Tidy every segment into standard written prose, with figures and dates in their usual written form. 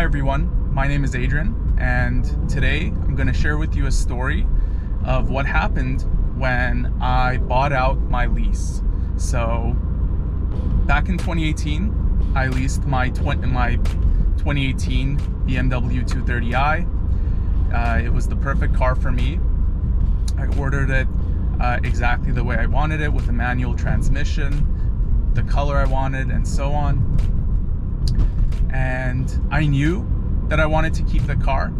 Hi everyone, my name is Adrian, and today I'm going to share with you a story of what happened when I bought out my lease. So back in 2018, I leased my 2018 BMW 230i. It was the perfect car for me. I ordered it exactly the way I wanted it, with a manual transmission, the color I wanted, and so on. And I knew that I wanted to keep the car,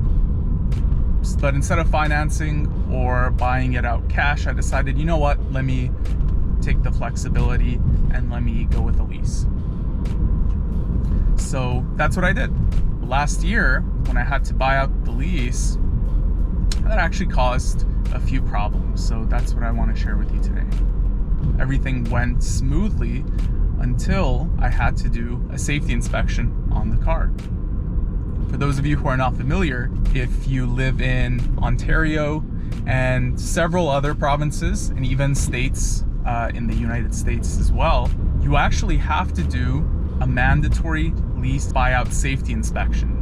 but instead of financing or buying it out cash, I decided, you know what, let me take the flexibility and let me go with a lease. So that's what I did. Last year, when I had to buy out the lease, that actually caused a few problems. So that's what I want to share with you today. Everything went smoothly until I had to do a safety inspection on the car. For those of you who are not familiar, if you live in Ontario and several other provinces and even states in the United States as well, you actually have to do a mandatory lease buyout safety inspection.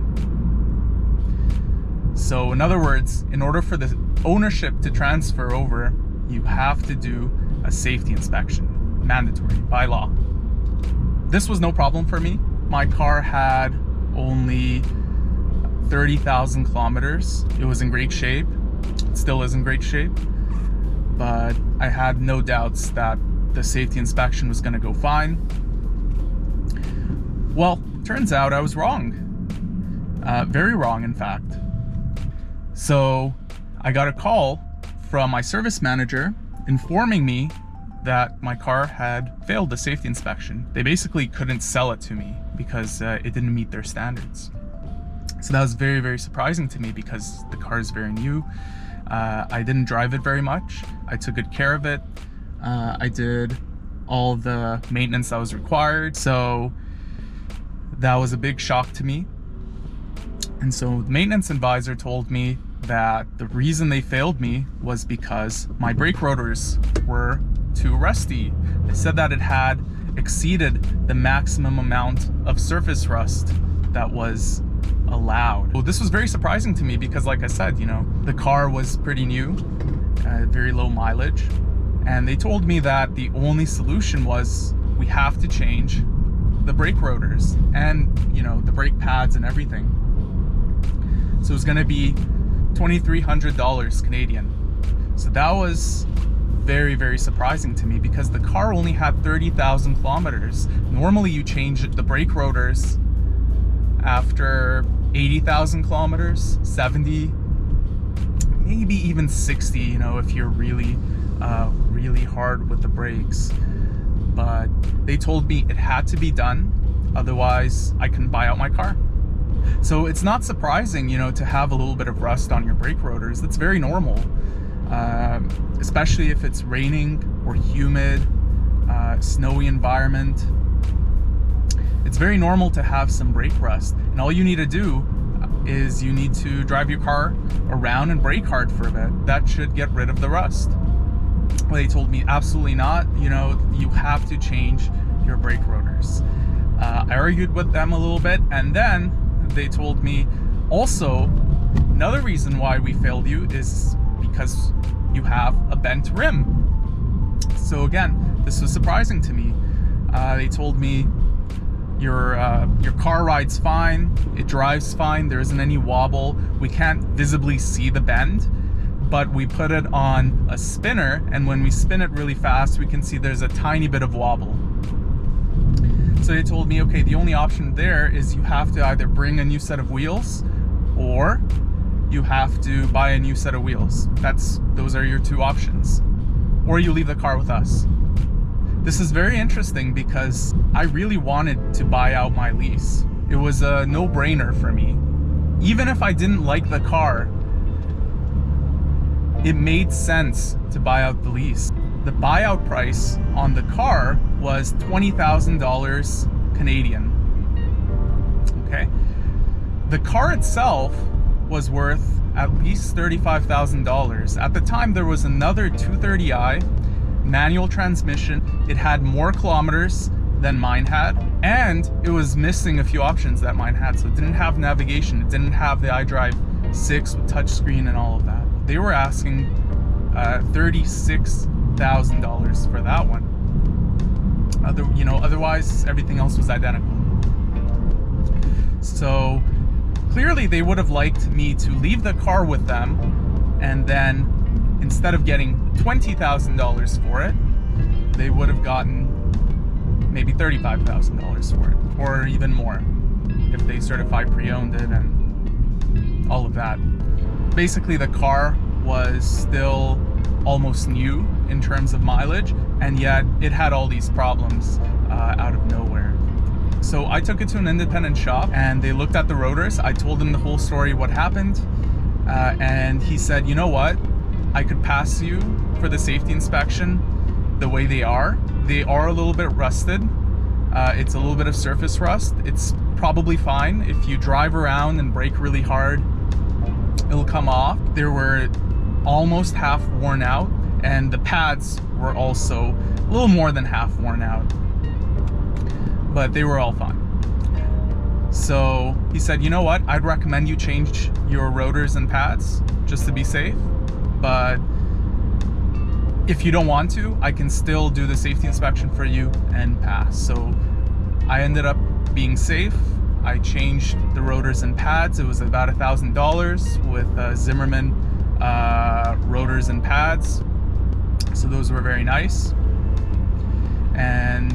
So in other words, in order for the ownership to transfer over, you have to do a safety inspection, mandatory by law. This was no problem for me. My car had only 30,000 kilometers. It was in great shape. It still is in great shape. But I had no doubts that the safety inspection was going to go fine. Well, turns out I was wrong. Very wrong, in fact. So I got a call from my service manager informing me that my car had failed the safety inspection. They basically couldn't sell it to me because it didn't meet their standards. So that was very, very surprising to me because the car is very new. I didn't drive it very much. I took good care of it. I did all the maintenance that was required. So that was a big shock to me. And so the maintenance advisor told me that the reason they failed me was because my brake rotors were too rusty. They said that it had exceeded the maximum amount of surface rust that was allowed. Well, this was very surprising to me because, like I said, the car was pretty new, very low mileage, and they told me that the only solution was we have to change the brake rotors and the brake pads and everything. So it was going to be $2,300 Canadian. So that was very, very surprising to me because the car only had 30,000 kilometers. Normally you change the brake rotors after 80,000 kilometers, 70, maybe even 60, if you're really hard with the brakes. But they told me it had to be done, otherwise I couldn't buy out my car. So it's not surprising, to have a little bit of rust on your brake rotors. That's very normal. Especially if it's raining or humid, snowy environment. It's very normal to have some brake rust, and all you need to do is you need to drive your car around and brake hard for a bit. That should get rid of the rust. Well, they told me absolutely not. You have to change your brake rotors. I argued with them a little bit, and then they told me also another reason why we failed you is because you have a bent rim. So again, this was surprising to me. They told me your car rides fine, it drives fine, there isn't any wobble, we can't visibly see the bend, but we put it on a spinner, and when we spin it really fast, we can see there's a tiny bit of wobble. So they told me, okay, the only option there is you have to either bring a new set of wheels or you have to buy a new set of wheels. Those are your two options. Or you leave the car with us. This is very interesting because I really wanted to buy out my lease. It was a no-brainer for me. Even if I didn't like the car, it made sense to buy out the lease. The buyout price on the car was $20,000 Canadian. Okay. The car itself was worth at least $35,000. At the time, there was another 230i manual transmission. It had more kilometers than mine had, and it was missing a few options that mine had. So it didn't have navigation, it didn't have the iDrive 6 with touchscreen and all of that. They were asking $36,000 for that one. Otherwise everything else was identical. So clearly they would have liked me to leave the car with them, and then instead of getting $20,000 for it, they would have gotten maybe $35,000 for it, or even more if they certified pre-owned it and all of that. Basically the car was still almost new in terms of mileage, and yet it had all these problems out of nowhere. So I took it to an independent shop and they looked at the rotors. I told them the whole story, what happened, and he said, you know what, I could pass you for the safety inspection the way they are. They are a little bit rusted. It's a little bit of surface rust. It's probably fine. If you drive around and brake really hard, it'll come off. They were almost half worn out, and the pads were also a little more than half worn out, but they were all fine. So he said, you know what, I'd recommend you change your rotors and pads just to be safe, but if you don't want to, I can still do the safety inspection for you and pass. So I ended up being safe. I changed the rotors and pads. It was about $1,000 with Zimmerman rotors and pads. So those were very nice. And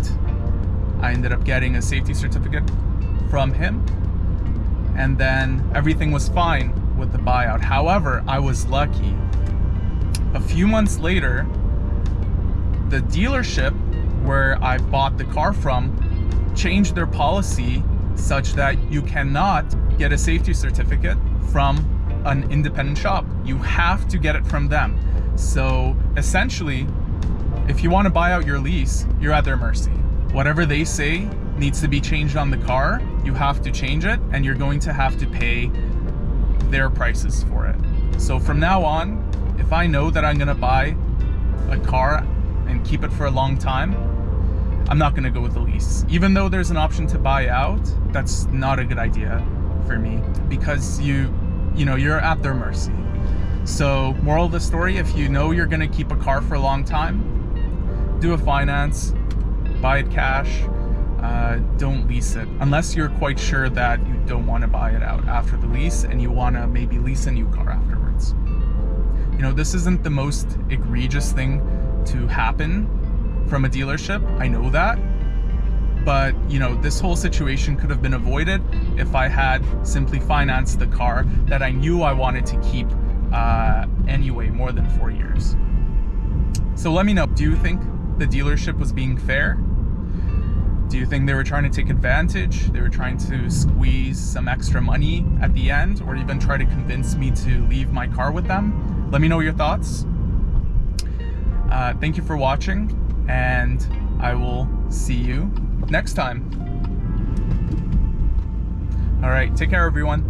I ended up getting a safety certificate from him. And then everything was fine with the buyout. However, I was lucky. A few months later, the dealership where I bought the car from changed their policy such that you cannot get a safety certificate from an independent shop. You have to get it from them. So essentially, if you want to buy out your lease, you're at their mercy. Whatever they say needs to be changed on the car, you have to change it, and you're going to have to pay their prices for it. So from now on, if I know that I'm gonna buy a car and keep it for a long time, I'm not gonna go with a lease. Even though there's an option to buy out, that's not a good idea for me, because you're at their mercy. So moral of the story, if you know you're gonna keep a car for a long time, do a finance, buy it cash, don't lease it, unless you're quite sure that you don't want to buy it out after the lease and you want to maybe lease a new car afterwards. This isn't the most egregious thing to happen from a dealership, I know that, but this whole situation could have been avoided if I had simply financed the car that I knew I wanted to keep anyway more than 4 years. So let me know, do you think the dealership was being fair? Do you think they were trying to take advantage? They were trying to squeeze some extra money at the end, or even try to convince me to leave my car with them? Let me know your thoughts. Thank you for watching, and I will see you next time. All right, take care, everyone.